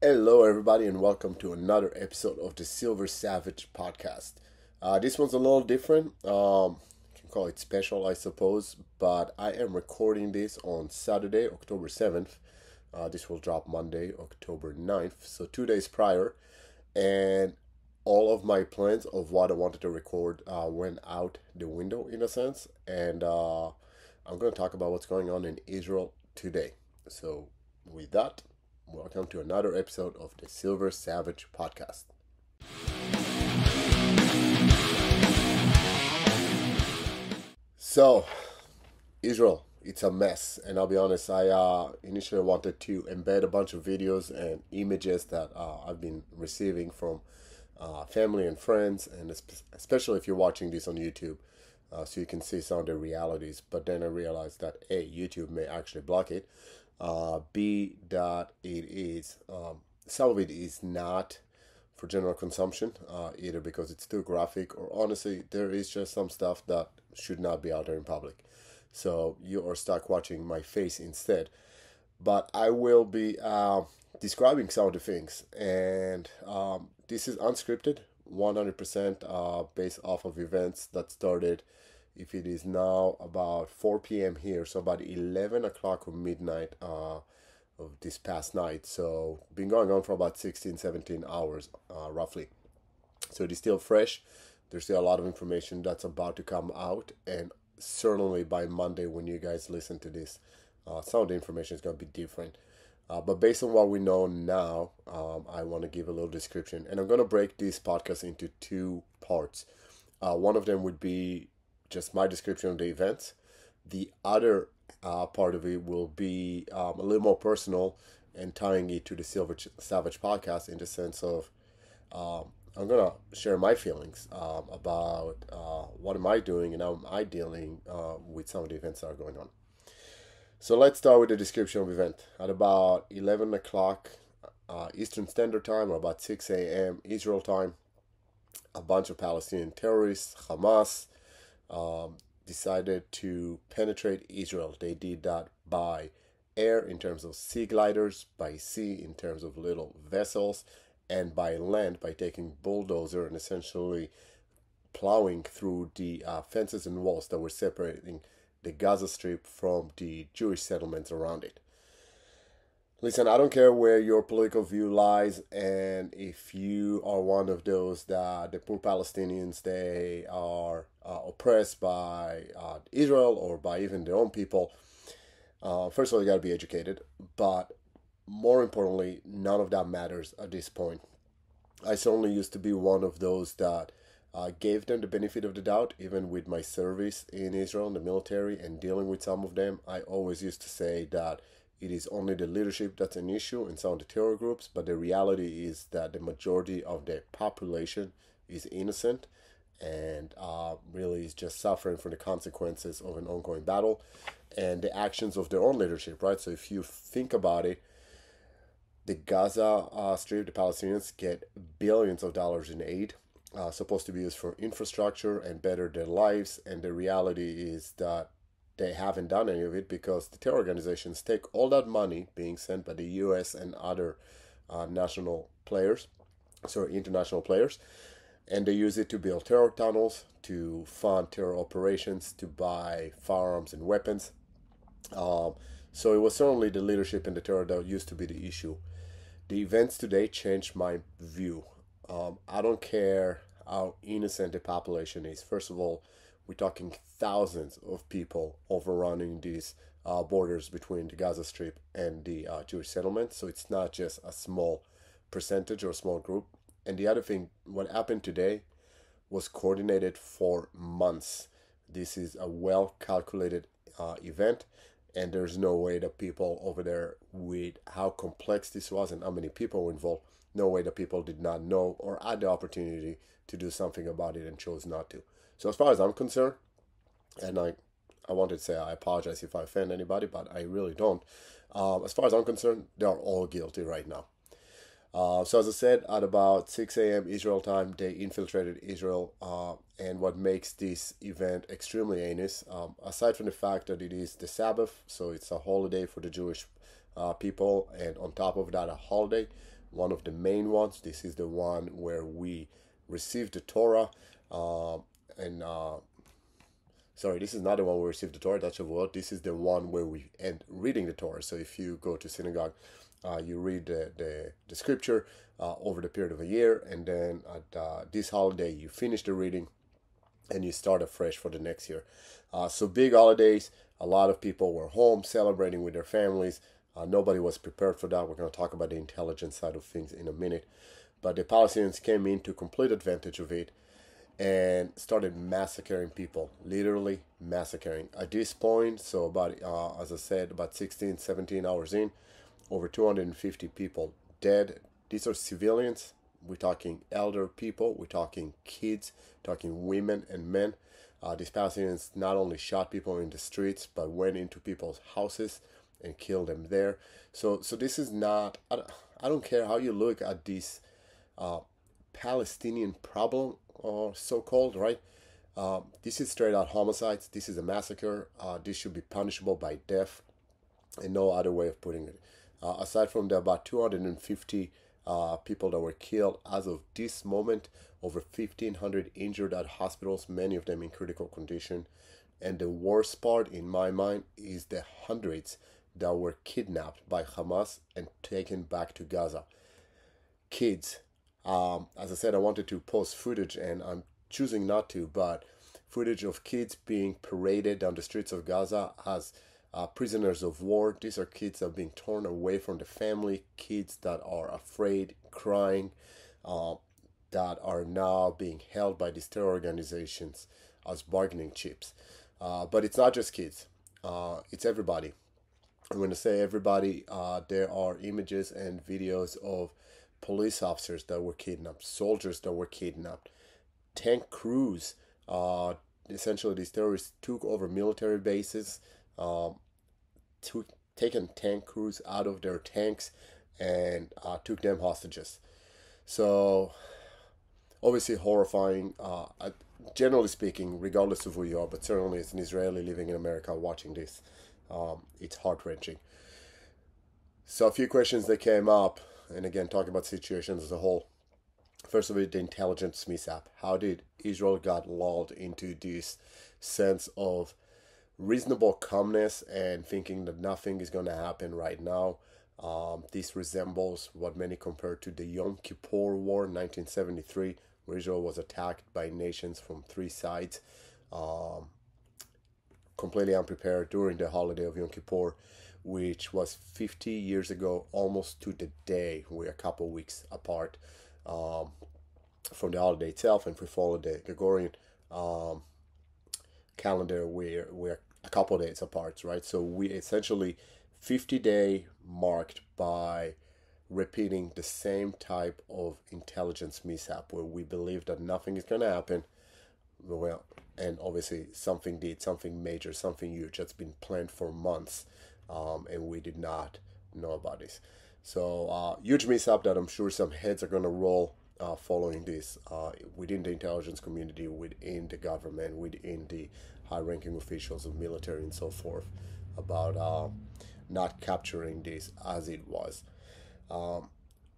Hello, everybody, and welcome to another episode of the Silver Savage podcast. This one's a little different. You can call it special, I suppose, but I am recording this on Saturday, October 7th. This will drop Monday, October 9th, so 2 days prior. And all of my plans of what I wanted to record went out the window, in a sense. And I'm going to talk about what's going on in Israel today. So, with that, welcome to another episode of the Silver Savage podcast. So, Israel, it's a mess. And I'll be honest, I initially wanted to embed a bunch of videos and images that I've been receiving from family and friends, and especially if you're watching this on YouTube, so you can see some of the realities. But then I realized that A, YouTube may actually block it. B, that it is some of it is not for general consumption, either because it's too graphic, or honestly there is just some stuff that should not be out there in public, so you are stuck watching my face instead. But I will be describing some of the things, and this is unscripted, 100% based off of events that started, if it is now about 4 p.m. here, so about 11 o'clock or midnight of this past night. So been going on for about 16, 17 hours roughly. So it is still fresh. There's still a lot of information that's about to come out, and certainly by Monday when you guys listen to this, some of the information is going to be different. But based on what we know now, I want to give a little description, and I'm going to break this podcast into two parts. One of them would be just my description of the events. The other part of it will be a little more personal and tying it to the Silver Savage podcast, in the sense of I'm going to share my feelings about what am I doing and how am I dealing with some of the events that are going on. So let's start with the description of the event. At about 11 o'clock Eastern Standard Time, or about 6 a.m. Israel time, a bunch of Palestinian terrorists, Hamas, decided to penetrate Israel. They did that by air in terms of sea gliders, by sea in terms of little vessels, and by land by taking bulldozer and essentially plowing through the fences and walls that were separating the Gaza Strip from the Jewish settlements around it. Listen, I don't care where your political view lies, and if you are one of those that the poor Palestinians, they are oppressed by Israel or by even their own people. First of all, you got to be educated, but more importantly, none of that matters at this point. I certainly used to be one of those that gave them the benefit of the doubt, even with my service in Israel in the military and dealing with some of them. I always used to say that it is only the leadership that's an issue in some of the terror groups, but the reality is that the majority of the population is innocent and really is just suffering from the consequences of an ongoing battle and the actions of their own leadership, right? So if you think about it, the Gaza Strip, the Palestinians get billions of dollars in aid, supposed to be used for infrastructure and better their lives, and the reality is that they haven't done any of it because the terror organizations take all that money being sent by the U.S. and other international players, and they use it to build terror tunnels, to fund terror operations, to buy firearms and weapons. So it was certainly the leadership and the terror that used to be the issue. The events today changed my view. I don't care how innocent the population is. First of all, we're talking thousands of people overrunning these borders between the Gaza Strip and the Jewish settlement. So it's not just a small percentage or a small group. And the other thing, what happened today was coordinated for months. This is a well-calculated event, and there's no way that people over there, with how complex this was and how many people were involved, no way that people did not know or had the opportunity to do something about it and chose not to. So as far as I'm concerned, and I wanted to say I apologize if I offend anybody, but I really don't. As far as I'm concerned, they are all guilty right now. So as I said, at about 6 a.m. Israel time, they infiltrated Israel. And what makes this event extremely heinous, aside from the fact that it is the Sabbath, so it's a holiday for the Jewish people, and on top of that, a holiday, one of the main ones. This is the one where we received the Torah, and sorry, this is not the one where we received the Torah. That's Shavuot. This is the one where we end reading the Torah. So if you go to synagogue, you read the scripture over the period of a year, and then at this holiday you finish the reading and you start afresh for the next year. So big holidays, a lot of people were home celebrating with their families. Nobody was prepared for that. We're going to talk about the intelligence side of things in a minute. But the Palestinians came in to complete advantage of it and started massacring people, literally massacring. At this point, so about, as I said, about 16, 17 hours in, over 250 people dead. These are civilians. We're talking elder people. We're talking kids, talking women and men. These Palestinians not only shot people in the streets, but went into people's houses and killed them there. So this is not, I don't care how you look at this Palestinian problem, or so-called, right? This is straight out homicides. This is a massacre. This should be punishable by death, and no other way of putting it. Aside from the about 250 people that were killed as of this moment, over 1,500 injured at hospitals, many of them in critical condition. And the worst part, in my mind, is the hundreds that were kidnapped by Hamas and taken back to Gaza. Kids. As I said, I wanted to post footage, and I'm choosing not to, but footage of kids being paraded down the streets of Gaza as prisoners of war. These are kids that are being torn away from the family, kids that are afraid, crying, that are now being held by these terror organizations as bargaining chips. But it's not just kids, it's everybody. I'm going to say everybody. There are images and videos of police officers that were kidnapped, soldiers that were kidnapped, tank crews. Essentially, these terrorists took over military bases, taken tank crews out of their tanks, and took them hostages. So, obviously horrifying. Generally speaking, regardless of who you are, but certainly as an Israeli living in America watching this, it's heart-wrenching. So a few questions that came up, and again, talking about situations as a whole. First of all, the intelligence mishap. How did Israel got lulled into this sense of reasonable calmness and thinking that nothing is going to happen right now? This resembles what many compare to the Yom Kippur War in 1973, where Israel was attacked by nations from three sides, completely unprepared during the holiday of Yom Kippur, which was 50 years ago, almost to the day. We're a couple weeks apart from the holiday itself, and if we follow the Gregorian calendar, we're a couple days apart, right? So we essentially 50-day marked by repeating the same type of intelligence mishap, where we believe that nothing is going to happen. Well, and obviously something major, something huge that's been planned for months, and we did not know about this. So huge mishap that I'm sure some heads are going to roll following this within the intelligence community, within the government, within the high-ranking officials of military and so forth, about not capturing this as it was.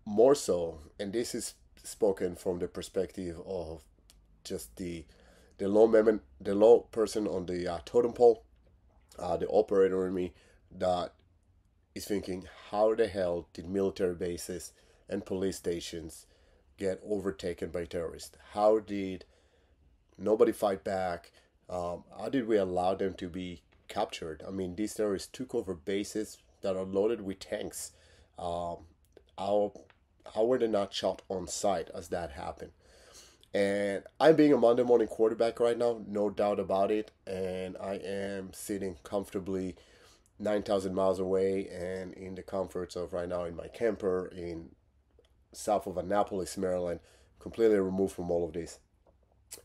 More so, and this is spoken from the perspective of just the low person on the totem pole, the operator in me, that is thinking, how the hell did military bases and police stations get overtaken by terrorists? How did nobody fight back? How did we allow them to be captured? I mean, these terrorists took over bases that are loaded with tanks. How were they not shot on sight as that happened? And I'm being a Monday morning quarterback right now, no doubt about it. And I am sitting comfortably 9,000 miles away and in the comforts of right now in my camper in south of Annapolis, Maryland, completely removed from all of this.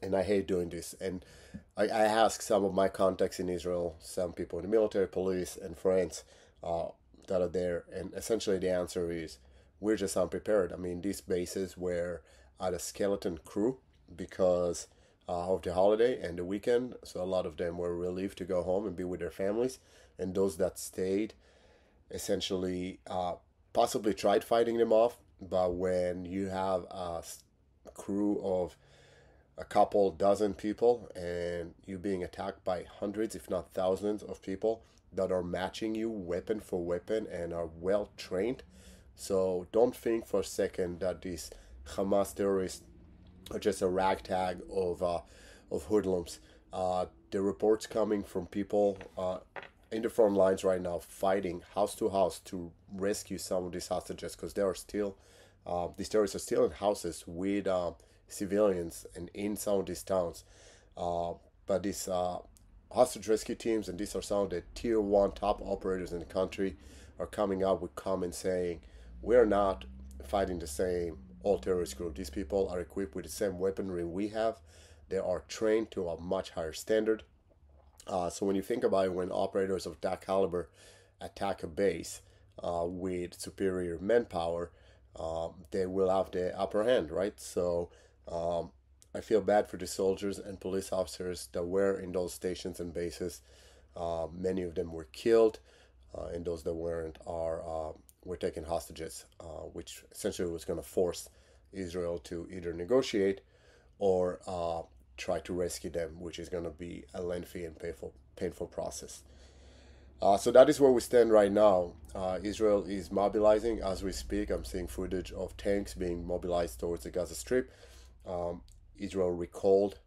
And I hate doing this. And I asked some of my contacts in Israel, some people in the military, police, and friends that are there. And essentially the answer is, we're just unprepared. I mean, these bases were at a skeleton crew because of the holiday and the weekend. So a lot of them were relieved to go home and be with their families. And those that stayed essentially possibly tried fighting them off. but when you have a crew of a couple dozen people and you being attacked by hundreds, if not thousands, of people that are matching you weapon for weapon and are well trained. So don't think for a second that these Hamas terrorists are just a ragtag of hoodlums. The reports coming from people in the front lines right now, fighting house to house to rescue some of these hostages, because there are still these terrorists are still in houses with civilians and in some of these towns. But these hostage rescue teams, and these are some of the tier one top operators in the country, are coming out with comments saying, we're not fighting the same all terrorist group. These people are equipped with the same weaponry we have. They are trained to a much higher standard. So when you think about it, when operators of that caliber attack a base with superior manpower, they will have the upper hand, right? So I feel bad for the soldiers and police officers that were in those stations and bases. Many of them were killed, and those that weren't were taken hostages, which essentially was going to force Israel to either negotiate or try to rescue them, which is going to be a lengthy and painful process. So that is where we stand right now. Israel is mobilizing as we speak. I'm seeing footage of tanks being mobilized towards the Gaza Strip. Israel recalled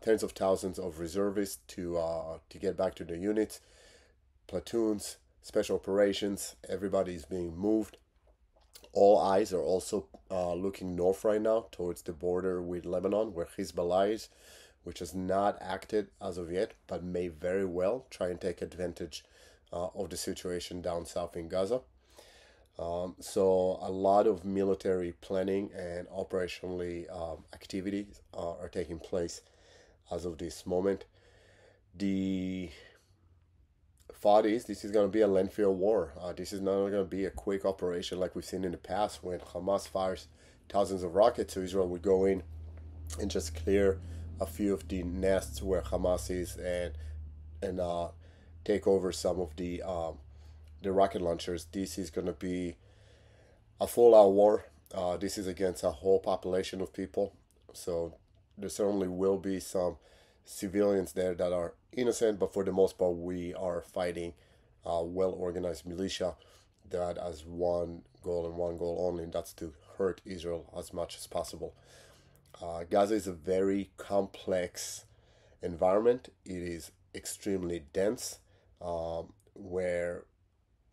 tens of thousands of reservists to get back to their units, platoons, special operations. Everybody is being moved. All eyes are also looking north right now towards the border with Lebanon, where Hezbollah is, which has not acted as of yet, but may very well try and take advantage of the situation down south in Gaza. So a lot of military planning and operationally activities are taking place as of this moment. The thought is this is going to be a lengthy war. This is not going to be a quick operation like we've seen in the past when Hamas fires thousands of rockets. So Israel would go in and just clear a few of the nests where Hamas is and take over some of the rocket launchers. This is going to be a full-out war. This is against a whole population of people. So there certainly will be some civilians there that are innocent, but for the most part, we are fighting a well-organized militia that has one goal and one goal only, and that's to hurt Israel as much as possible. Gaza is a very complex environment. It is extremely dense, where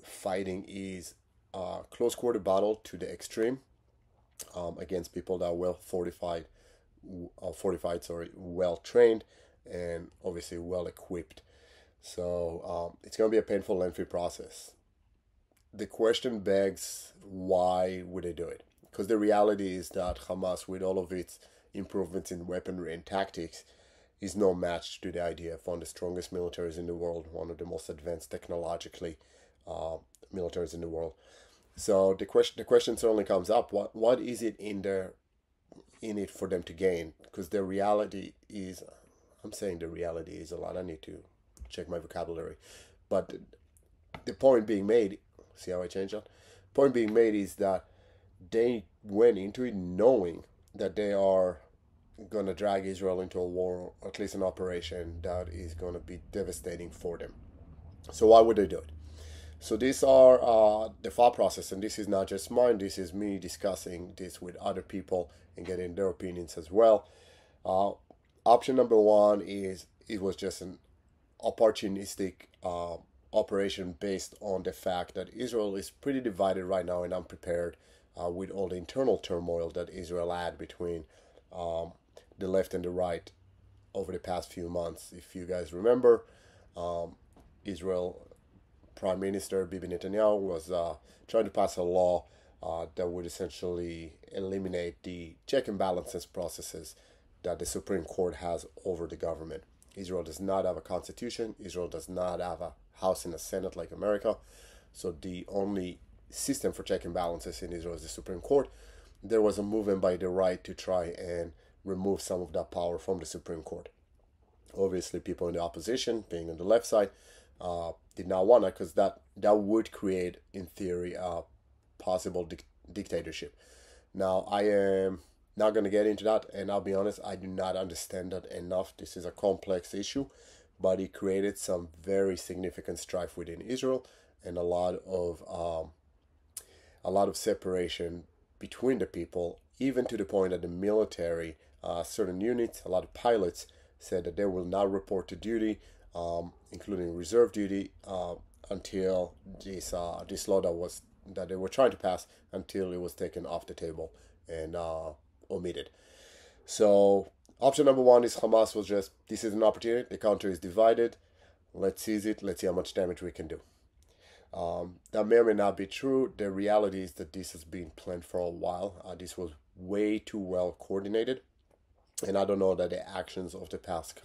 fighting is a close quarter battle to the extreme against people that are well well trained, and obviously well equipped. So it's going to be a painful, lengthy process. The question begs, why would they do it? Because the reality is that Hamas, with all of its improvements in weaponry and tactics, is no match to the idea of one of the strongest militaries in the world, one of the most advanced technologically militaries in the world. So the question certainly comes up: what is it in it for them to gain? Because the reality is, I'm saying the reality is a lot. I need to check my vocabulary, but the point being made. See how I changed that? Point being made is that they went into it knowing that they are going to drag Israel into a war, or at least an operation that is going to be devastating for them. So why would they do it? So these are the thought process, and this is not just mine. This is me discussing this with other people and getting their opinions as well. Option number one is it was just an opportunistic operation based on the fact that Israel is pretty divided right now and unprepared with all the internal turmoil that Israel had between the left and the right over the past few months. If you guys remember, Israel Prime Minister Bibi Netanyahu was trying to pass a law that would essentially eliminate the check and balances processes that the Supreme Court has over the government. Israel does not have a constitution. Israel does not have a House and a Senate like America. So the only system for check and balances in Israel is the Supreme Court. There was a movement by the right to try and remove some of that power from the Supreme Court. Obviously, people in the opposition, being on the left side, did not want it, because that would create, in theory, a possible dictatorship. Now, I am not going to get into that, and I'll be honest, I do not understand that enough. This is a complex issue, but it created some very significant strife within Israel and a lot of separation between the people, even to the point that the military, certain units, a lot of pilots said that they will not report to duty, including reserve duty, until this law that they were trying to pass, until it was taken off the table and omitted. So option number one is Hamas was just, this is an opportunity. The country is divided. Let's seize it. Let's see how much damage we can do. That may or may not be true. The reality is that this has been planned for a while. This was way too well coordinated. And I don't know that the actions of the past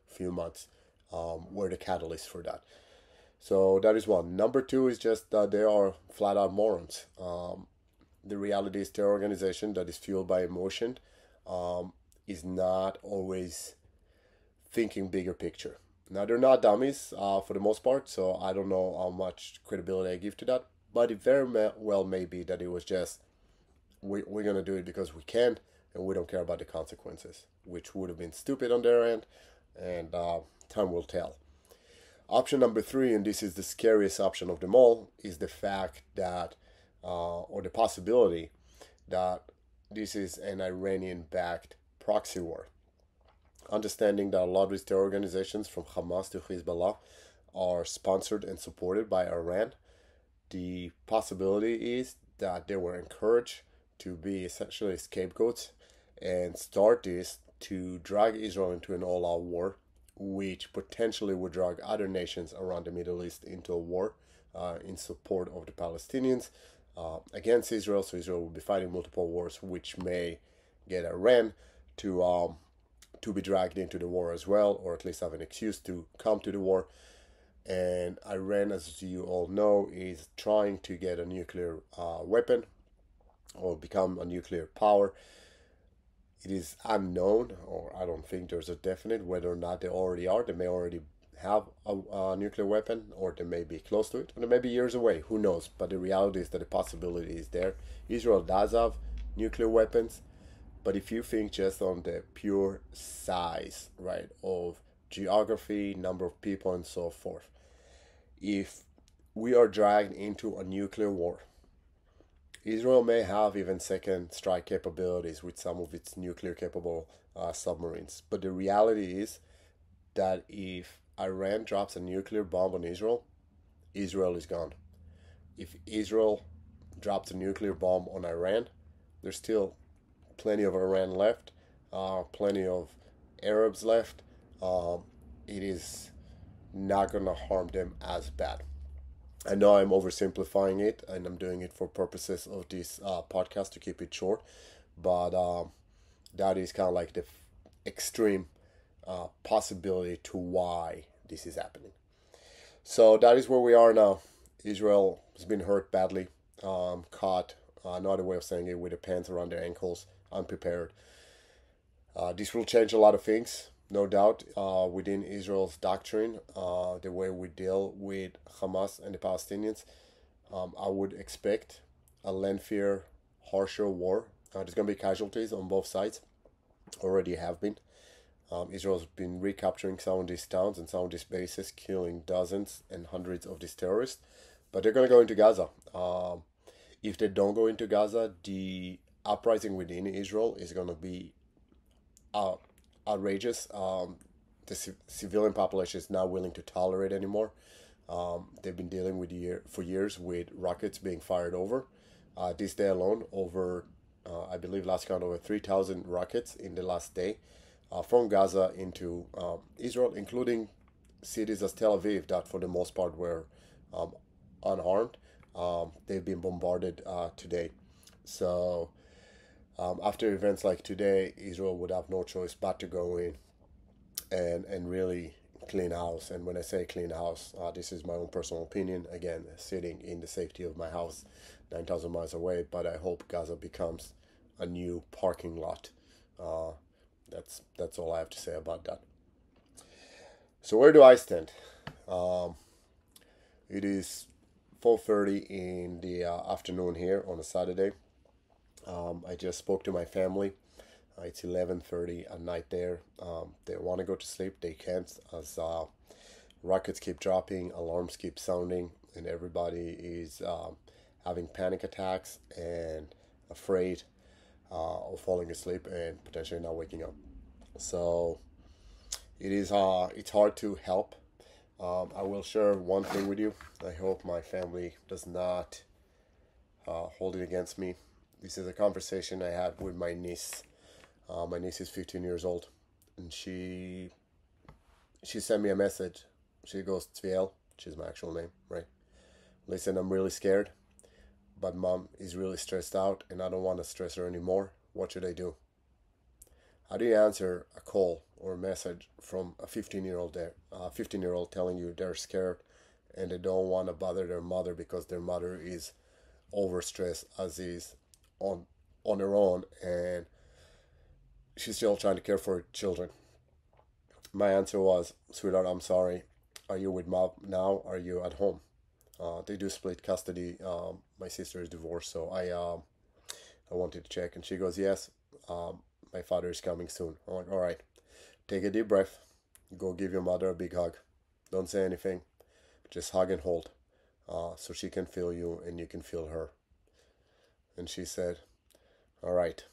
few months, were the catalyst for that. So that is one. Number two is just that they are flat out morons. The reality is their organization that is fueled by emotion is not always thinking bigger picture. Now, they're not dummies for the most part, so I don't know how much credibility I give to that. But it very well may be that it was just, we're going to do it because we can, and we don't care about the consequences, which would have been stupid on their end, and time will tell. Option number three, and this is the scariest option of them all, is the fact that, or the possibility that this is an Iranian-backed proxy war. Understanding that a lot of these terror organizations, from Hamas to Hezbollah, are sponsored and supported by Iran, the possibility is that they were encouraged to be essentially scapegoats and start this to drag Israel into an all-out war, which potentially would drag other nations around the Middle East into a war in support of the Palestinians against Israel. So Israel will be fighting multiple wars, which may get Iran to be dragged into the war as well, or at least have an excuse to come to the war. And Iran, as you all know, is trying to get a nuclear weapon or become a nuclear power. It is unknown, or I don't think there's a definite whether or not they already are. They may already have a nuclear weapon, or they may be close to it, or they may be years away. Who knows? But the reality is that the possibility is there. Israel does have nuclear weapons, but if you think just on the pure size, right, of geography, number of people, and so forth, if we are dragged into a nuclear war, Israel may have even second strike capabilities with some of its nuclear capable submarines. But the reality is that if Iran drops a nuclear bomb on Israel, Israel is gone. If Israel drops a nuclear bomb on Iran, there's still plenty of Iran left, plenty of Arabs left. It is not going to harm them as bad. I know I'm oversimplifying it, and I'm doing it for purposes of this podcast to keep it short, but that is kind of like the extreme possibility to why this is happening. So that is where we are now. Israel has been hurt badly, caught, another way of saying it, with the pants around their ankles, unprepared. This will change a lot of things, no doubt, within Israel's doctrine, the way we deal with Hamas and the Palestinians. I would expect a lengthier, harsher war. There's going to be casualties on both sides, already have been. Israel's been recapturing some of these towns and some of these bases, killing dozens and hundreds of these terrorists. But they're going to go into Gaza. If they don't go into Gaza, the uprising within Israel is going to be outrageous. The civilian population is not willing to tolerate anymore. They've been dealing with for years with rockets being fired over. This day alone, over I believe last count, over 3,000 rockets in the last day from Gaza into Israel, including cities as Tel Aviv that for the most part were unharmed. They've been bombarded today. So after events like today, Israel would have no choice but to go in and really clean house. And when I say clean house, this is my own personal opinion. Again, sitting in the safety of my house, 9,000 miles away. But I hope Gaza becomes a new parking lot. That's all I have to say about that. So where do I stand? It is 4:30 in the afternoon here on a Saturday. I just spoke to my family. It's 11:30 at night there. They want to go to sleep. They can't as rockets keep dropping, alarms keep sounding, and everybody is having panic attacks and afraid of falling asleep and potentially not waking up. So it's hard to help. I will share one thing with you. I hope my family does not hold it against me. This is a conversation I had with my niece. My niece is 15 years old, and she sent me a message. She goes, Tviel, which is my actual name, right? Listen, I'm really scared, but mom is really stressed out, and I don't want to stress her anymore. What should I do? How do you answer a call or a message from a 15-year-old there, 15-year-old telling you they're scared and they don't want to bother their mother because their mother is overstressed as is on her own, and she's still trying to care for her children? My answer was, sweetheart, I'm sorry. Are you with mom now? Are you at home? They do split custody. My sister is divorced, so I wanted to check, and she goes, yes. My father is coming soon. I'm like, all right, take a deep breath. Go give your mother a big hug. Don't say anything. Just hug and hold, so she can feel you and you can feel her. And she said, all right.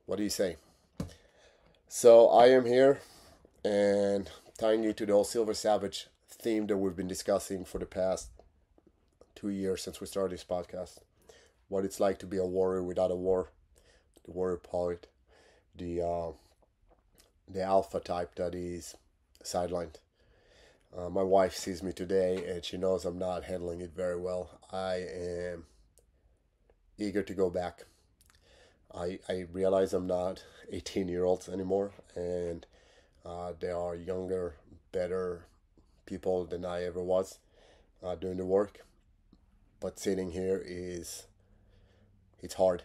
What do you say? So I am here and tying you to the old Silver Savage theme that we've been discussing for the past 2 years since we started this podcast. What it's like to be a warrior without a war. The warrior poet. The alpha type that is sidelined. My wife sees me today and she knows I'm not handling it very well. I am eager to go back. I realize I'm not 18-year-olds anymore, and there are younger, better people than I ever was doing the work. But sitting here it's hard.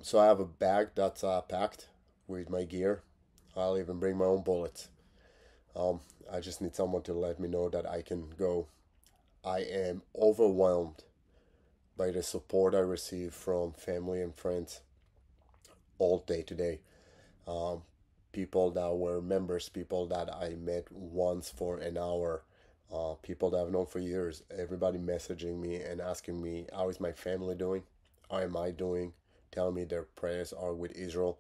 So I have a bag that's packed with my gear. I'll even bring my own bullets. I just need someone to let me know that I can go. I am overwhelmed by the support I receive from family and friends all day today. People that were members, people that I met once for an hour, people that I've known for years. Everybody messaging me and asking me, how is my family doing? How am I doing? Telling me their prayers are with Israel.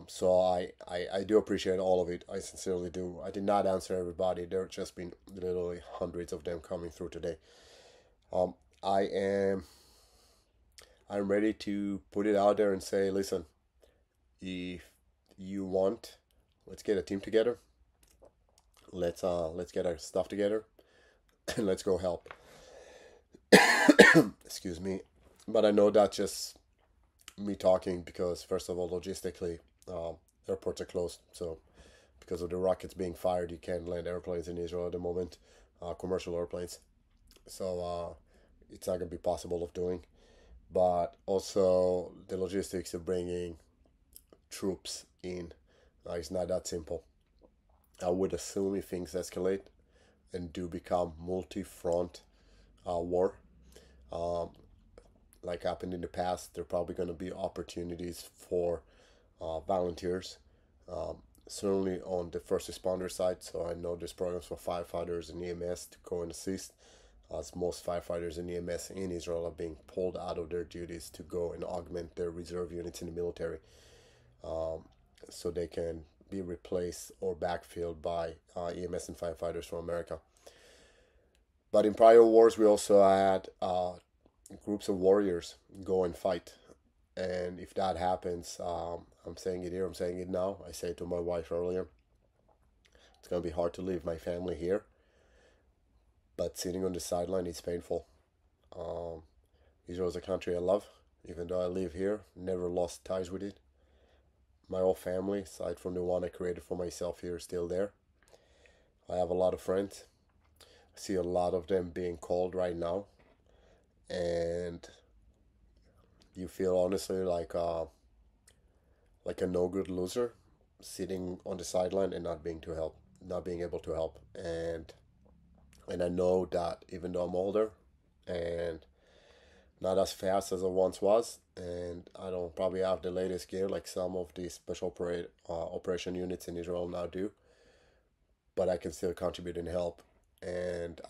So I do appreciate all of it. I sincerely do. I did not answer everybody. There have just been literally hundreds of them coming through today. I am I'm ready to put it out there and say, listen, if you want, let's get a team together. Let's get our stuff together and let's go help. Excuse me. But I know that's just me talking because, first of all, logistically, airports are closed. So because of the rockets being fired, you can't land airplanes in Israel at the moment, commercial airplanes. So it's not going to be possible of doing. But also the logistics of bringing troops in is not that simple. I would assume if things escalate and do become multi-front war, like happened in the past, there are probably going to be opportunities for volunteers, certainly on the first responder side. So I know there's programs for firefighters and EMS to go and assist, as most firefighters and EMS in Israel are being pulled out of their duties to go and augment their reserve units in the military, so they can be replaced or backfilled by EMS and firefighters from America. But in prior wars, we also had groups of warriors go and fight. And if that happens, I'm saying it here, I'm saying it now, I said it to my wife earlier, it's going to be hard to leave my family here. But sitting on the sideline is painful. Israel is a country I love, even though I live here, never lost ties with it. My whole family, aside from the one I created for myself here, is still there. I have a lot of friends. I see a lot of them being called right now. And you feel honestly like a no good loser sitting on the sideline and not being able to help. And And I know that even though I'm older and not as fast as I once was, and I don't probably have the latest gear like some of the operation units in Israel now do, but I can still contribute and help. And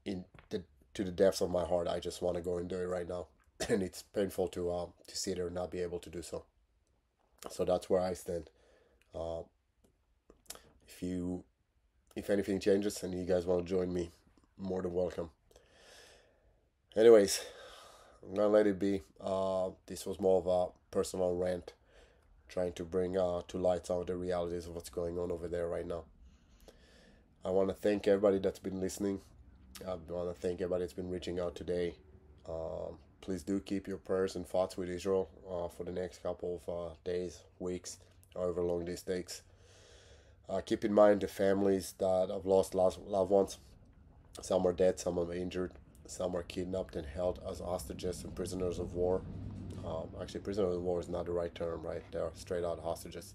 in the to the depths of my heart, I just want to go and do it right now, and it's painful to see it or not be able to do so. So that's where I stand. Uh, if you if anything changes and you guys want to join me, more than welcome. Anyways, I'm gonna let it be. This was more of a personal rant, trying to bring to light some of the realities of what's going on over there right now. I want to thank everybody that's been listening. I want to thank everybody that's been reaching out today. Please do keep your prayers and thoughts with Israel for the next couple of days, weeks, however long this takes. Keep in mind the families that have lost loved ones. Some are dead, some are injured, some are kidnapped and held as hostages and prisoners of war. Actually, prisoners of war is not the right term, right? They're straight out hostages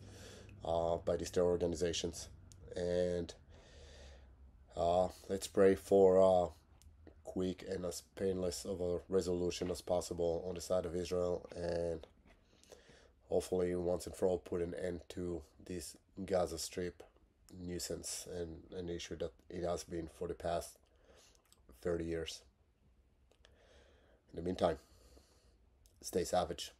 by these terror organizations. And let's pray for quick and as painless of a resolution as possible on the side of Israel, and hopefully once and for all put an end to this Gaza Strip nuisance and an issue that it has been for the past 30 years. In the meantime, stay savage.